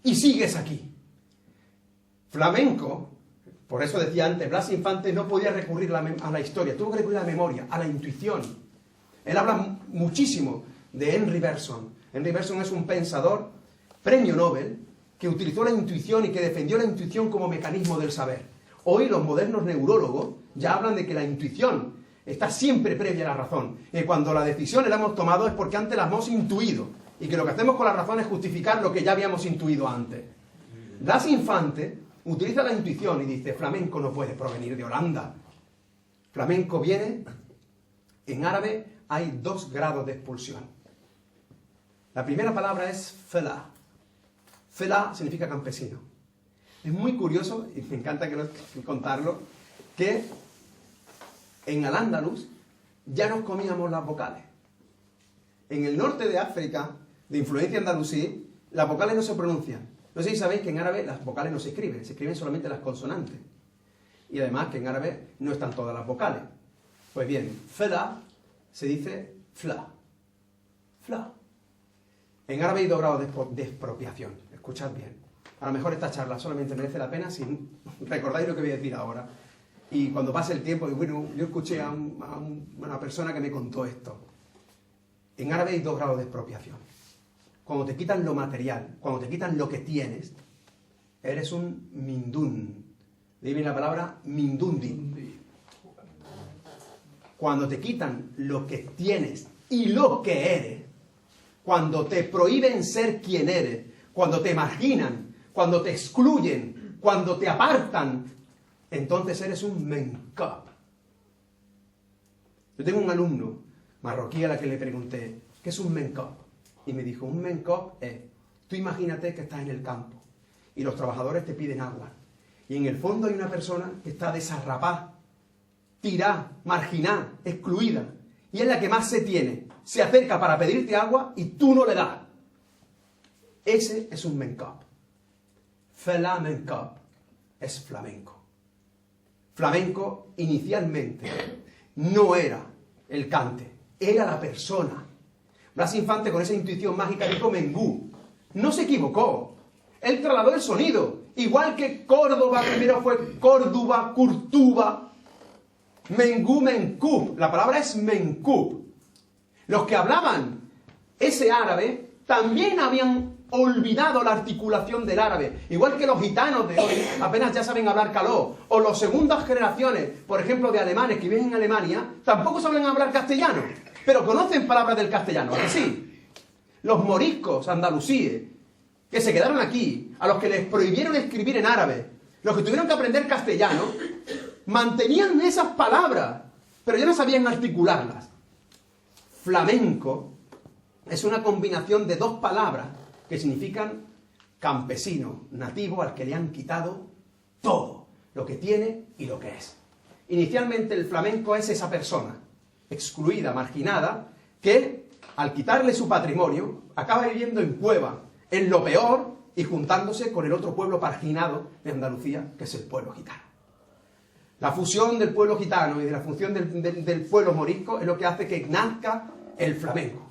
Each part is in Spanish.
y sigues aquí. Flamenco, por eso decía antes, Blas Infante no podía recurrir a la historia, tuvo que recurrir a la memoria, a la intuición. Él habla muchísimo de Henry Bergson. Henry Bergson es un pensador, premio Nobel, que utilizó la intuición y que defendió la intuición como mecanismo del saber. Hoy los modernos neurólogos ya hablan de que la intuición está siempre previa a la razón. Y cuando la decisión la hemos tomado es porque antes la hemos intuido. Y que lo que hacemos con la razón es justificar lo que ya habíamos intuido antes. Blas Infante utiliza la intuición y dice, flamenco no puede provenir de Holanda. Flamenco viene, en árabe hay 2 grados de expulsión. La primera palabra es fela. Fela significa campesino. Es muy curioso, y me encanta contarlo, que en Al-Ándalus ya nos comíamos las vocales. En el norte de África, de influencia andalusí, las vocales no se pronuncian. No sé si sabéis que en árabe las vocales no se escriben solamente las consonantes. Y además que en árabe no están todas las vocales. Pues bien, fela se dice fla. Fla. En árabe hay 2 grados de expropiación. Escuchad bien. A lo mejor esta charla solamente merece la pena si recordáis lo que voy a decir ahora. Y cuando pase el tiempo, bueno, yo escuché a una persona que me contó esto. En árabe hay 2 grados de expropiación. Cuando te quitan lo material, cuando te quitan lo que tienes, eres un mindún. De ahí viene la palabra mindundi. Cuando te quitan lo que tienes y lo que eres, cuando te prohíben ser quien eres, cuando te marginan, cuando te excluyen, cuando te apartan, entonces eres un menkab. Yo tengo un alumno marroquí a la que le pregunté, ¿qué es un menkab? Y me dijo, un menkab es, tú imagínate que estás en el campo y los trabajadores te piden agua. Y en el fondo hay una persona que está desarrapada, tirada, marginada, excluida. Y es la que más se tiene. Se acerca para pedirte agua y tú no le das. Ese es un menkab. Flamenco es flamenco. Flamenco inicialmente no era el cante, era la persona. Blas Infante con esa intuición mágica dijo Mengú. No se equivocó. Él trasladó el sonido. Igual que Córdoba primero fue Córdoba, Curtuba. Mengú, Menkub. La palabra es Menkub. Los que hablaban ese árabe también habían olvidado la articulación del árabe. Igual que los gitanos de hoy apenas ya saben hablar caló. O las segundas generaciones, por ejemplo, de alemanes que viven en Alemania, tampoco saben hablar castellano. Pero conocen palabras del castellano, ¿a que sí? Los moriscos andalusíes, que se quedaron aquí, a los que les prohibieron escribir en árabe, los que tuvieron que aprender castellano, mantenían esas palabras, pero ya no sabían articularlas. Flamenco es una combinación de 2 palabras que significan campesino, nativo, al que le han quitado todo, lo que tiene y lo que es. Inicialmente el flamenco es esa persona, excluida, marginada, que al quitarle su patrimonio acaba viviendo en cueva, en lo peor y juntándose con el otro pueblo marginado de Andalucía, que es el pueblo gitano. La fusión del pueblo gitano y de la función del pueblo morisco es lo que hace que nazca el flamenco.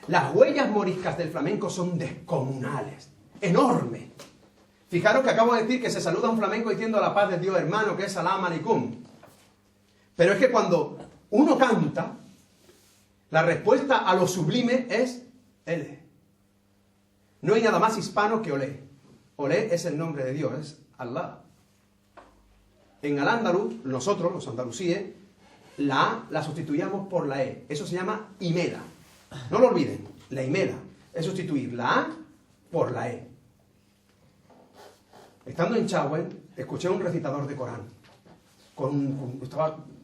Las huellas moriscas del flamenco son descomunales, enormes. Fijaros que acabo de decir que se saluda a un flamenco diciendo la paz de Dios hermano, que es salam aleikum. Pero es que cuando uno canta, la respuesta a lo sublime es ele. No hay nada más hispano que olé. Olé es el nombre de Dios, es Allah. En Al-Ándalus, nosotros, los andalusíes, la A la sustituíamos por la E. Eso se llama imela. No lo olviden, la imela es sustituir la A por la E. Estando en Chauen, escuché a un recitador de Corán.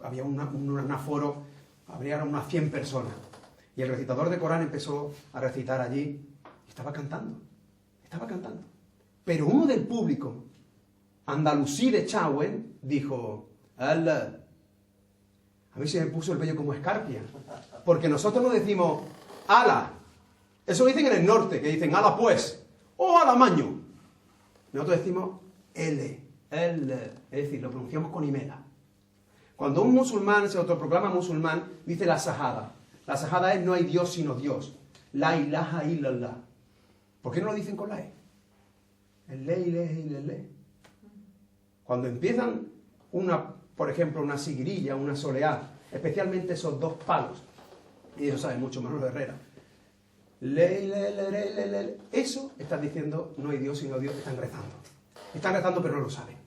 Había un aforo, habría unas 100 personas. Y el recitador de Corán empezó a recitar allí y estaba cantando. Pero uno del público, andalusí de Chauen, dijo, Allah. A mí se me puso el vello como escarpia. Porque nosotros no decimos, ala. Eso lo dicen en el norte, que dicen, ala pues. O ala maño. Nosotros decimos, ele. Es decir, lo pronunciamos con imela. Cuando un musulmán se autoproclama musulmán, dice la sahada. La sahada es no hay Dios sino Dios. La ilaha illallah. ¿Por qué no lo dicen con la E? le. Cuando empiezan por ejemplo, una siguirilla, una soleá, especialmente esos dos palos, y eso sabe mucho Manuel Herrera, le. Eso están diciendo, no hay Dios sino Dios, están rezando. Están rezando pero no lo saben.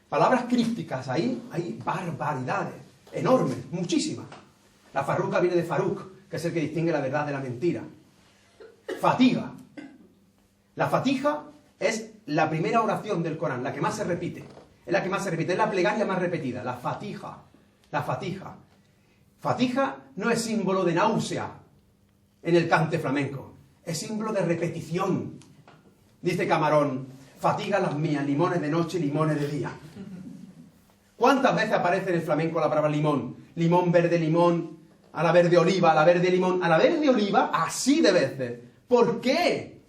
Palabras crípticas, ahí hay barbaridades, enormes, muchísimas. La farruca viene de Faruk, que es el que distingue la verdad de la mentira. Fatiga. La fatija es la primera oración del Corán, la que más se repite. Es la que más se repite, es la plegaria más repetida, la fatija. La fatija. Fatija no es símbolo de náusea en el cante flamenco, es símbolo de repetición. Dice Camarón, fatiga las mías, limones de noche, limones de día. ¿Cuántas veces aparece en el flamenco la palabra limón? Limón, verde, limón, a la verde oliva, a la verde limón, a la verde oliva, así de veces. ¿Por qué?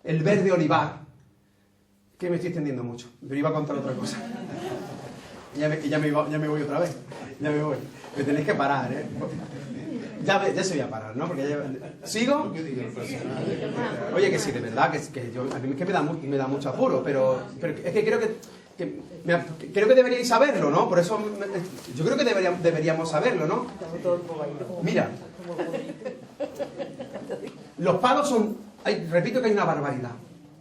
El verde olivar. Que me estoy extendiendo mucho, pero iba a contar otra cosa. Ya me voy otra vez. Ya me voy. Me tenéis que parar, ¿eh? Ya se voy a parar, ¿no? Porque ¿sigo? Oye, que sí, de verdad, que yo, a mí es que me da mucho apuro, pero es que creo que deberíais saberlo, ¿no? Por eso yo creo que deberíamos saberlo, ¿no? Mira, los palos son, repito que hay una barbaridad.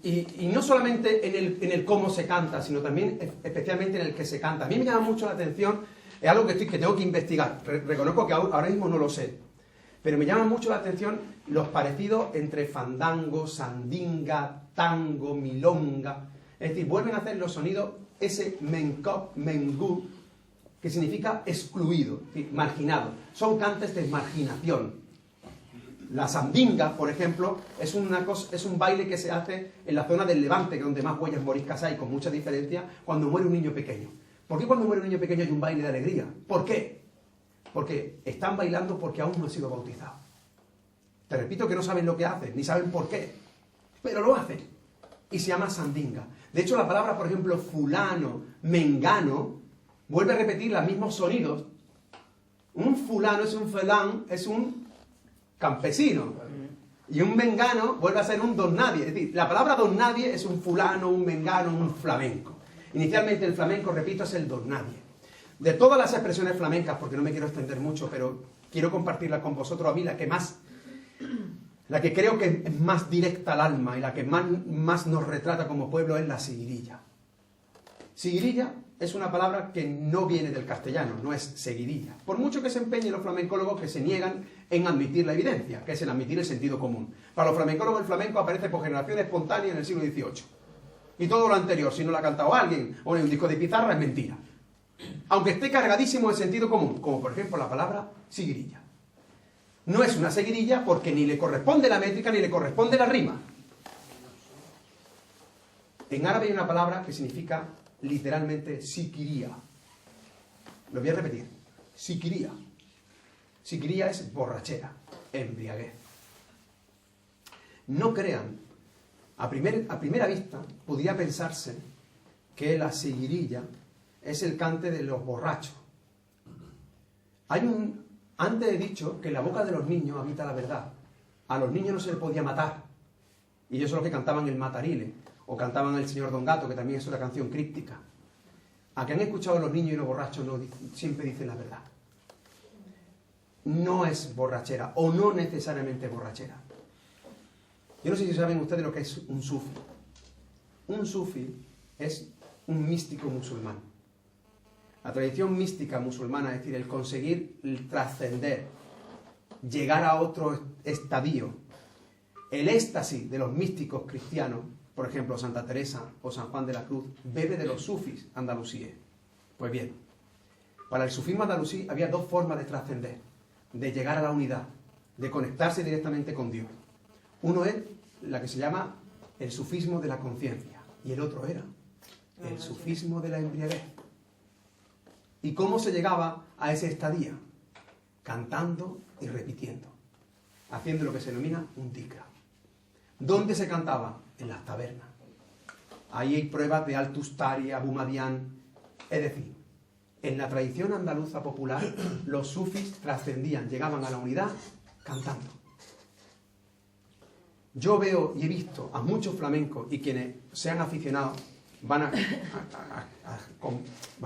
Y no solamente en el cómo se canta, sino también especialmente en el que se canta. A mí me llama mucho la atención, es algo que tengo que investigar. Reconozco que ahora mismo no lo sé. Pero me llama mucho la atención los parecidos entre fandango, sandinga, tango, milonga. Es decir, vuelven a hacer los sonidos, ese mencop, mengú, que significa excluido, es decir, marginado. Son cantes de marginación. La sandinga, por ejemplo, es un baile que se hace en la zona del Levante, que es donde más huellas moriscas hay, con mucha diferencia, cuando muere un niño pequeño. ¿Por qué cuando muere un niño pequeño hay un baile de alegría? ¿Por qué? Porque están bailando porque aún no han sido bautizados. Te repito que no saben lo que hacen, ni saben por qué, pero lo hacen. Y se llama sandinga. De hecho, la palabra, por ejemplo, fulano, mengano, vuelve a repetir los mismos sonidos. Un fulano es un felán, es un campesino. Y un mengano vuelve a ser un don nadie. Es decir, la palabra don nadie es un fulano, un mengano, un flamenco. Inicialmente el flamenco, repito, es el don nadie. De todas las expresiones flamencas, porque no me quiero extender mucho, pero quiero compartirlas con vosotros, a mí la que creo que es más directa al alma y la que más nos retrata como pueblo es la seguirilla. Seguirilla es una palabra que no viene del castellano, no es seguidilla. Por mucho que se empeñen los flamencólogos que se niegan en admitir la evidencia, que es el admitir el sentido común. Para los flamencólogos el flamenco aparece por generación espontánea en el siglo XVIII. Y todo lo anterior, si no lo ha cantado alguien o en un disco de pizarra, es mentira. Aunque esté cargadísimo de sentido común, como por ejemplo la palabra seguirilla. No es una seguirilla porque ni le corresponde la métrica ni le corresponde la rima. En árabe hay una palabra que significa literalmente siquiría. Lo voy a repetir. Siquiría. Siquiría es borrachera, embriaguez. No crean, a primera vista podría pensarse que la seguirilla es el cante de los borrachos. Antes he dicho que en la boca de los niños habita la verdad. A los niños no se les podía matar. Y ellos son los que cantaban el Matarile, o cantaban el Señor Don Gato, que también es una canción críptica. A que han escuchado los niños y los borrachos siempre dicen la verdad. No es borrachera, o no necesariamente borrachera. Yo no sé si saben ustedes lo que es un sufi. Un sufi es un místico musulmán. La tradición mística musulmana, es decir, el conseguir trascender, llegar a otro estadio, el éxtasis de los místicos cristianos, por ejemplo, Santa Teresa o San Juan de la Cruz, bebe de los sufis andalusíes. Pues bien, para el sufismo andalusí había dos formas de trascender, de llegar a la unidad, de conectarse directamente con Dios. Uno es la que se llama el sufismo de la conciencia, y el otro era el sufismo de la embriaguez. ¿Y cómo se llegaba a ese estadio? Cantando y repitiendo, haciendo lo que se denomina un tikra. ¿Dónde se cantaba? En las tabernas. Ahí hay pruebas de Altustari, Abu Madián. Es decir, en la tradición andaluza popular, los sufis trascendían, llegaban a la unidad cantando. yo veo y he visto a muchos flamencos, y quienes sean aficionados van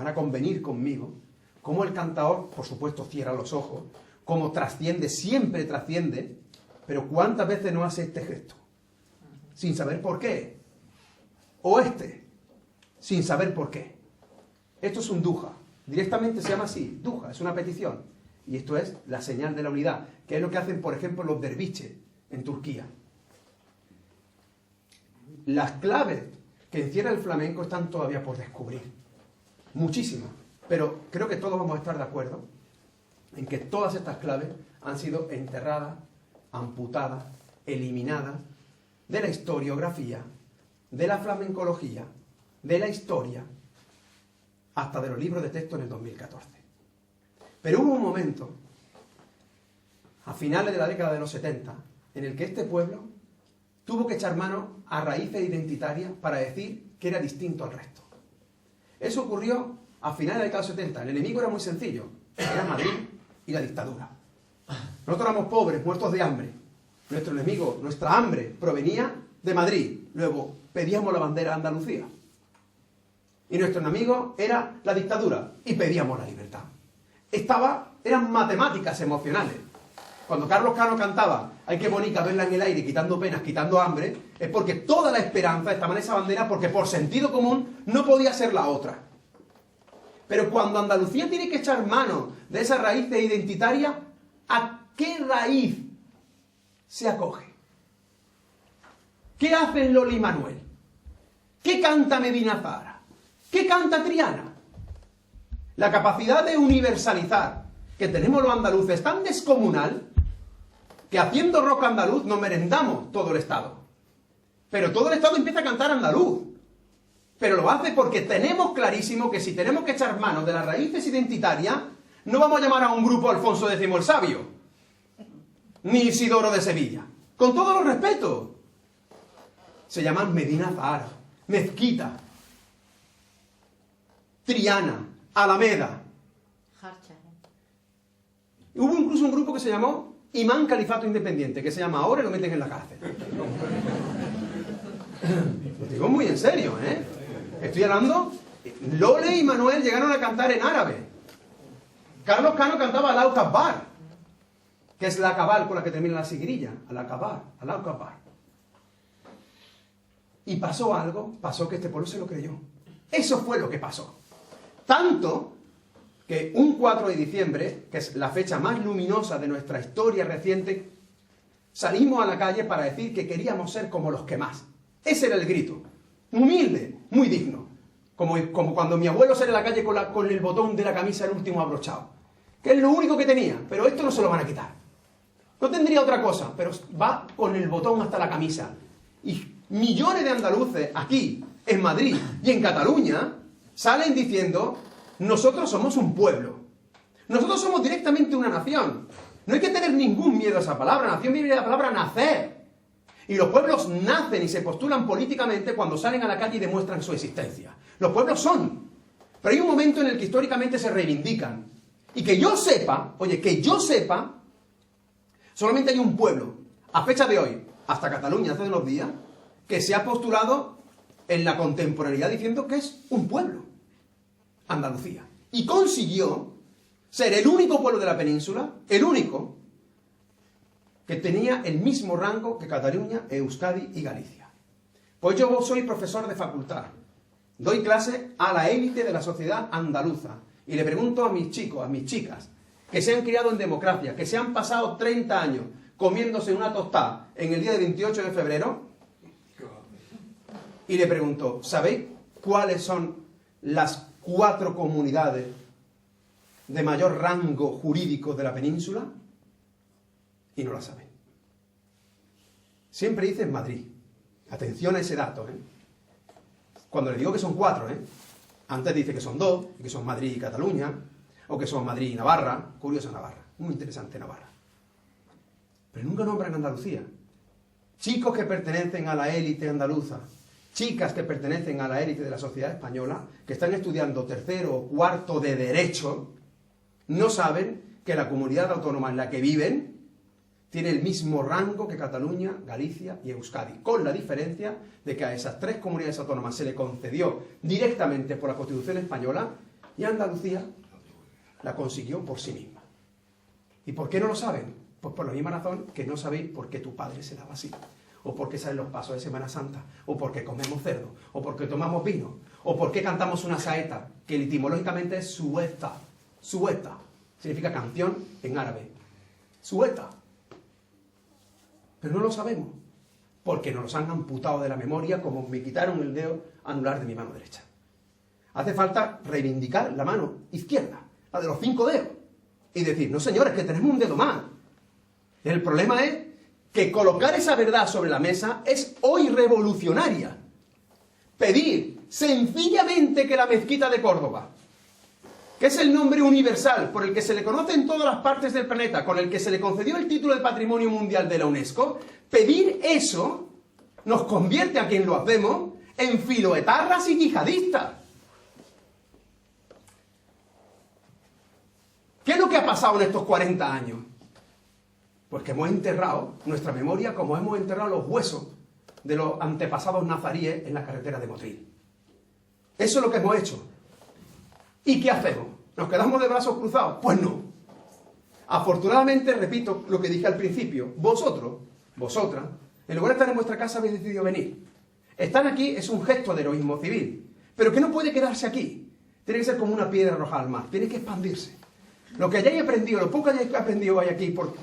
a convenir conmigo, cómo el cantador, por supuesto, cierra los ojos, cómo trasciende, siempre trasciende, pero ¿cuántas veces no hace este gesto? Sin saber por qué. O sin saber por qué. Esto es un duja. Directamente se llama así, duja, es una petición. Y esto es la señal de la unidad, que es lo que hacen, por ejemplo, los derviches en Turquía. Las claves que encierra el flamenco están todavía por descubrir. Muchísimas. Pero creo que todos vamos a estar de acuerdo en que todas estas claves han sido enterradas, amputadas, eliminadas de la historiografía, de la flamencología, de la historia, hasta de los libros de texto en el 2014. Pero hubo un momento, a finales de la década de los 70, en el que este pueblo tuvo que echar mano a raíces identitarias para decir que era distinto al resto. Eso ocurrió a finales de la década de los 70. El enemigo era muy sencillo, era Madrid y la dictadura. Nosotros éramos pobres, muertos de hambre. Nuestro enemigo, nuestra hambre, provenía de Madrid. Luego pedíamos la bandera de Andalucía. Y nuestro enemigo era la dictadura y pedíamos la libertad. Eran matemáticas emocionales. Cuando Carlos Cano cantaba "Ay, qué bonita verla en el aire, quitando penas, quitando hambre", es porque toda la esperanza estaba en esa bandera, porque por sentido común no podía ser la otra. Pero cuando Andalucía tiene que echar mano de esas raíces identitarias, ¿a qué raíz se acoge? ¿Qué hace Loli Manuel? ¿Qué canta Medina Zahara? ¿Qué canta Triana? La capacidad de universalizar que tenemos los andaluces es tan descomunal que haciendo rock andaluz nos merendamos todo el Estado. Pero todo el Estado empieza a cantar andaluz. Pero lo hace porque tenemos clarísimo que si tenemos que echar mano de las raíces identitarias, no vamos a llamar a un grupo Alfonso X el Sabio, ni Isidoro de Sevilla. Con todos los respetos. Se llaman Medina Zahara, Mezquita, Triana, Alameda. Hubo incluso un grupo que se llamó Imán Califato Independiente, que se llama ahora y lo meten en la cárcel. Lo digo muy en serio, ¿eh? Estoy hablando... Lole y Manuel llegaron a cantar en árabe. Carlos Cano cantaba Allahu Akbar, que es la cabal con la que termina la sigrilla. Allahu Akbar. Y pasó algo, pasó que este pueblo se lo creyó. Eso fue lo que pasó. Tanto que un 4 de diciembre, que es la fecha más luminosa de nuestra historia reciente, salimos a la calle para decir que queríamos ser como los que más. Ese era el grito. Humilde, muy digno. Como cuando mi abuelo sale a la calle con el botón de la camisa el último abrochado. Que es lo único que tenía, pero esto no se lo van a quitar. No tendría otra cosa, pero va con el botón hasta la camisa. Y millones de andaluces aquí, en Madrid y en Cataluña, salen diciendo: nosotros somos un pueblo. Nosotros somos directamente una nación. No hay que tener ningún miedo a esa palabra. Nación viene de la palabra nacer. Y los pueblos nacen y se postulan políticamente cuando salen a la calle y demuestran su existencia. Los pueblos son. Pero hay un momento en el que históricamente se reivindican. Y que yo sepa, solamente hay un pueblo, a fecha de hoy, hasta Cataluña hace unos días, que se ha postulado en la contemporaneidad diciendo que es un pueblo. Andalucía. Y consiguió ser el único pueblo de la península, el único, que tenía el mismo rango que Cataluña, Euskadi y Galicia. Pues yo soy profesor de facultad. Doy clase a la élite de la sociedad andaluza. Y le pregunto a mis chicos, a mis chicas, que se han criado en democracia, que se han pasado 30 años comiéndose una tostada en el día de 28 de febrero, y le pregunto: ¿sabéis cuáles son las 4 comunidades de mayor rango jurídico de la península? Y no la saben. Siempre dicen Madrid. Atención a ese dato, ¿eh? Cuando le digo que son 4, ¿eh? Antes dice que son 2, y que son Madrid y Cataluña, o que son Madrid y Navarra. Curiosa Navarra, muy interesante Navarra. Pero nunca nombran Andalucía. Chicos que pertenecen a la élite andaluza, chicas que pertenecen a la élite de la sociedad española, que están estudiando 3º o 4º de Derecho, no saben que la comunidad autónoma en la que viven tiene el mismo rango que Cataluña, Galicia y Euskadi, con la diferencia de que a esas tres comunidades autónomas se le concedió directamente por la Constitución española y Andalucía la consiguió por sí misma. ¿Y por qué no lo saben? Pues por la misma razón que no sabéis por qué tu padre se daba así, o por qué salen los pasos de Semana Santa, o por qué comemos cerdo, o por qué tomamos vino, o por qué cantamos una saeta, que etimológicamente es sueta. Sueta significa canción en árabe. Sueta. Pero no lo sabemos, porque nos los han amputado de la memoria como me quitaron el dedo anular de mi mano derecha. Hace falta reivindicar la mano izquierda, la de los 5 dedos, y decir, no señores, que tenemos un dedo más. El problema es que colocar esa verdad sobre la mesa es hoy revolucionaria. Pedir sencillamente que la mezquita de Córdoba, que es el nombre universal por el que se le conoce en todas las partes del planeta, con el que se le concedió el título de Patrimonio Mundial de la UNESCO, pedir eso nos convierte a quien lo hacemos en filoetarras y yihadistas. ¿Qué es lo que ha pasado en estos 40 años? Pues que hemos enterrado nuestra memoria como hemos enterrado los huesos de los antepasados nazaríes en la carretera de Motril. Eso es lo que hemos hecho. ¿Y qué hacemos? ¿Nos quedamos de brazos cruzados? Pues no. Afortunadamente, repito lo que dije al principio, vosotros, vosotras, en lugar de estar en vuestra casa habéis decidido venir. Estar aquí es un gesto de heroísmo civil, pero que no puede quedarse aquí. Tiene que ser como una piedra arrojada al mar, tiene que expandirse. Lo que hayáis aprendido, lo poco que hayáis aprendido hoy aquí, por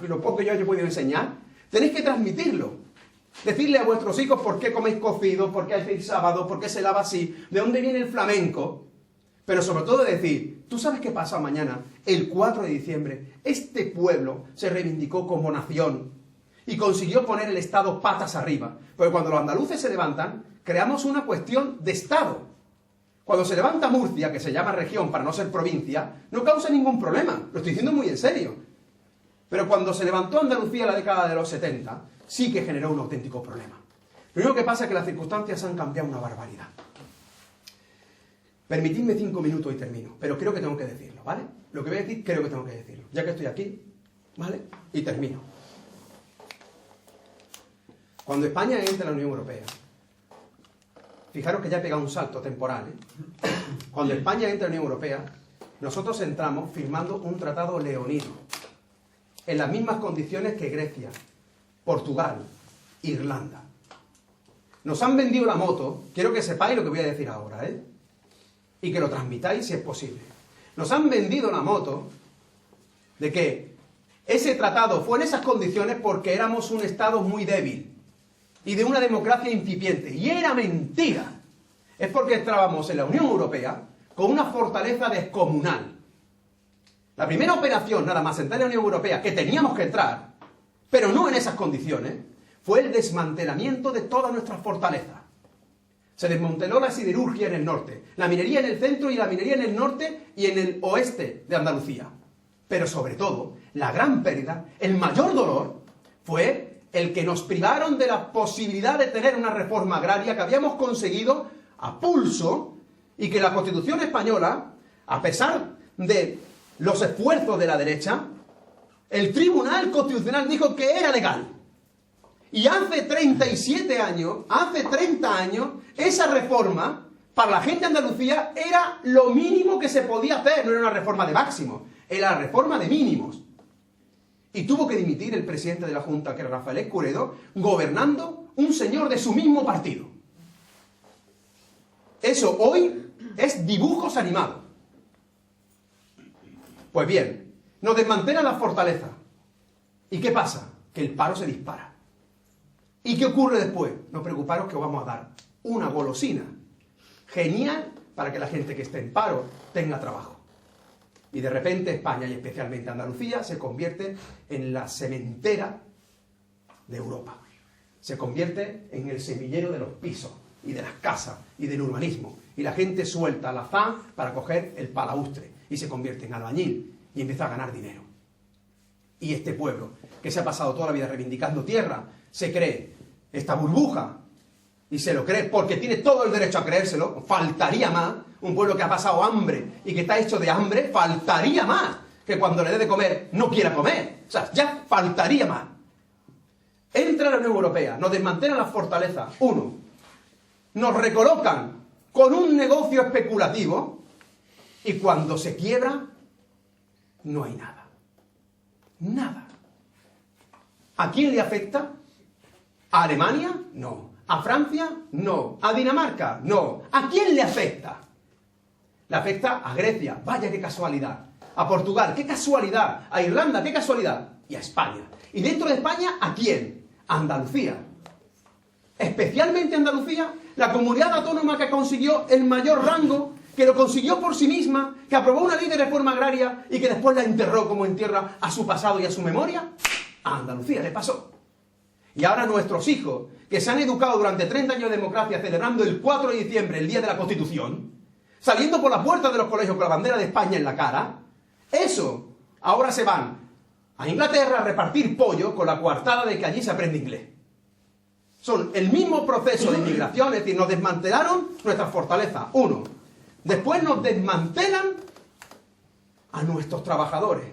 lo poco que yo haya podido enseñar, tenéis que transmitirlo. Decirle a vuestros hijos por qué coméis cocido, por qué hacéis sábado, por qué se lava así, de dónde viene el flamenco. Pero sobre todo decir, ¿tú sabes qué pasa mañana? El 4 de diciembre, este pueblo se reivindicó como nación y consiguió poner el Estado patas arriba. Porque cuando los andaluces se levantan, creamos una cuestión de Estado. Cuando se levanta Murcia, que se llama región para no ser provincia, no causa ningún problema. Lo estoy diciendo muy en serio. Pero cuando se levantó Andalucía en la década de los 70, sí que generó un auténtico problema. Lo único que pasa es que las circunstancias han cambiado una barbaridad. Permitidme 5 minutos y termino, pero creo que tengo que decirlo, ¿vale? Lo que voy a decir, creo que tengo que decirlo, ya que estoy aquí, ¿vale? Y termino. Cuando España entra en la Unión Europea, fijaros que ya he pegado un salto temporal, ¿eh? Cuando España entra en la Unión Europea, nosotros entramos firmando un tratado leonino, en las mismas condiciones que Grecia, Portugal, Irlanda. Nos han vendido la moto, quiero que sepáis lo que voy a decir ahora, ¿eh? Y que lo transmitáis si es posible. Nos han vendido la moto de que ese tratado fue en esas condiciones porque éramos un Estado muy débil y de una democracia incipiente. Y era mentira. Es porque estábamos en la Unión Europea con una fortaleza descomunal. La primera operación, nada más entrar en la Unión Europea, que teníamos que entrar, pero no en esas condiciones, fue el desmantelamiento de todas nuestras fortalezas. Se desmanteló la siderurgia en el norte, la minería en el centro y la minería en el norte y en el oeste de Andalucía. Pero sobre todo, la gran pérdida, el mayor dolor, fue el que nos privaron de la posibilidad de tener una reforma agraria que habíamos conseguido a pulso y que la Constitución española, a pesar de los esfuerzos de la derecha, el Tribunal Constitucional dijo que era legal. Y hace 37 años, hace 30 años, esa reforma, para la gente de Andalucía, era lo mínimo que se podía hacer. No era una reforma de máximos, era la reforma de mínimos. Y tuvo que dimitir el presidente de la Junta, que era Rafael Escuredo, gobernando un señor de su mismo partido. Eso hoy es dibujos animados. Pues bien, nos desmantelan la fortaleza. ¿Y qué pasa? Que el paro se dispara. ¿Y qué ocurre después? No preocuparos que os vamos a dar una golosina genial para que la gente que esté en paro tenga trabajo. Y de repente España, y especialmente Andalucía, se convierte en la sementera de Europa. Se convierte en el semillero de los pisos, y de las casas, y del urbanismo. Y la gente suelta al azar para coger el palaustre, y se convierte en albañil, y empieza a ganar dinero. Y este pueblo, que se ha pasado toda la vida reivindicando tierra, se cree esta burbuja, y se lo cree porque tiene todo el derecho a creérselo, faltaría más. Un pueblo que ha pasado hambre y que está hecho de hambre, faltaría más. que cuando le dé de comer no quiera comer. O sea, ya faltaría más. Entra la Unión Europea, nos desmantelan las fortalezas. Uno, nos recolocan con un negocio especulativo y cuando se quiebra, no hay nada. Nada. ¿A quién le afecta? ¿A Alemania? No. ¿A Francia? No. ¿A Dinamarca? No. ¿A quién le afecta? Le afecta a Grecia. Vaya qué casualidad. A Portugal, qué casualidad. A Irlanda, qué casualidad. Y a España. ¿Y dentro de España, a quién? A Andalucía. Especialmente Andalucía, la comunidad autónoma que consiguió el mayor rango, que lo consiguió por sí misma, que aprobó una ley de reforma agraria y que después la enterró como entierra a su pasado y a su memoria. A Andalucía le pasó. Y ahora nuestros hijos, que se han educado durante 30 años de democracia, celebrando el 4 de diciembre, el Día de la Constitución, saliendo por las puertas de los colegios con la bandera de España en la cara, eso, ahora se van a Inglaterra a repartir pollo con la coartada de que allí se aprende inglés. Son el mismo proceso de inmigración, es decir, nos desmantelaron nuestras fortalezas, uno. Después nos desmantelan a nuestros trabajadores,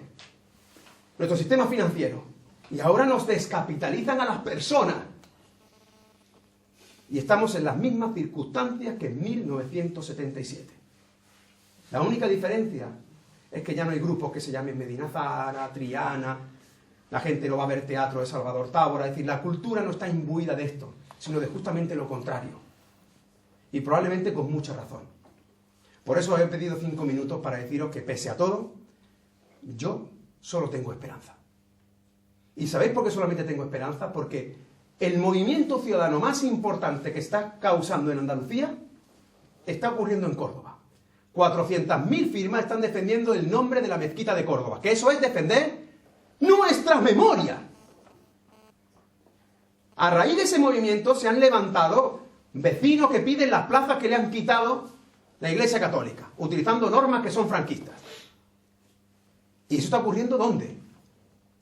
nuestro sistema financiero. Y ahora nos descapitalizan a las personas. Y estamos en las mismas circunstancias que en 1977. La única diferencia es que ya no hay grupos que se llamen Medina Zara, Triana, la gente no va a ver teatro de Salvador Tábora, es decir, la cultura no está imbuida de esto, sino de justamente lo contrario. Y probablemente con mucha razón. Por eso os he pedido 5 minutos para deciros que pese a todo, yo solo tengo esperanza. ¿Y sabéis por qué solamente tengo esperanza? Porque el movimiento ciudadano más importante que está causando en Andalucía está ocurriendo en Córdoba. 400.000 firmas están defendiendo el nombre de la mezquita de Córdoba, que eso es defender nuestra memoria. A raíz de ese movimiento se han levantado vecinos que piden las plazas que le han quitado la Iglesia Católica, utilizando normas que son franquistas. ¿Y eso está ocurriendo dónde?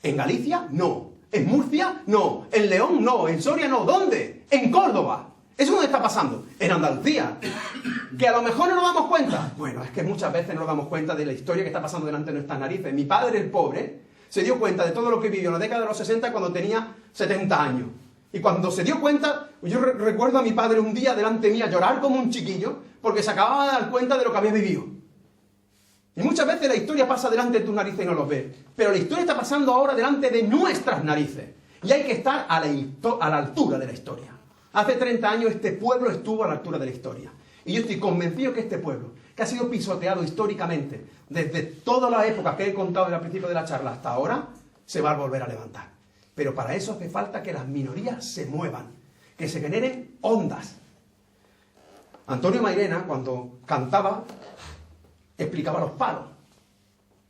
¿En Galicia? No. ¿En Murcia? No. ¿En León? No. ¿En Soria? No. ¿Dónde? En Córdoba. ¿Eso dónde está pasando? En Andalucía. ¿Que a lo mejor no nos damos cuenta? Bueno, es que muchas veces no nos damos cuenta de la historia que está pasando delante de nuestras narices. Mi padre, el pobre, se dio cuenta de todo lo que vivió en la década de los 60 cuando tenía 70 años. Y cuando se dio cuenta, yo recuerdo a mi padre un día delante mía llorar como un chiquillo porque se acababa de dar cuenta de lo que había vivido. Y muchas veces la historia pasa delante de tus narices y no los ves. Pero la historia está pasando ahora delante de nuestras narices. Y hay que estar a la altura de la historia. Hace 30 años este pueblo estuvo a la altura de la historia. Y yo estoy convencido que este pueblo, que ha sido pisoteado históricamente desde todas las épocas que he contado al principio de la charla hasta ahora, se va a volver a levantar. Pero para eso hace falta que las minorías se muevan, que se generen ondas. Antonio Mairena, cuando cantaba, explicaba los palos.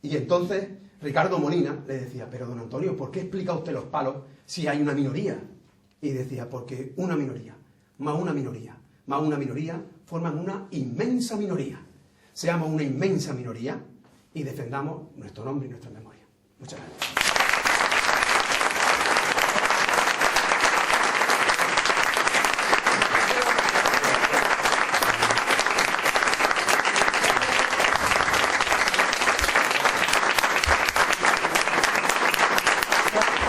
Y entonces Ricardo Molina le decía, pero don Antonio, ¿por qué explica usted los palos si hay una minoría? Y decía, porque una minoría, más una minoría, más una minoría, forman una inmensa minoría. Seamos una inmensa minoría y defendamos nuestro nombre y nuestra memoria. Muchas gracias.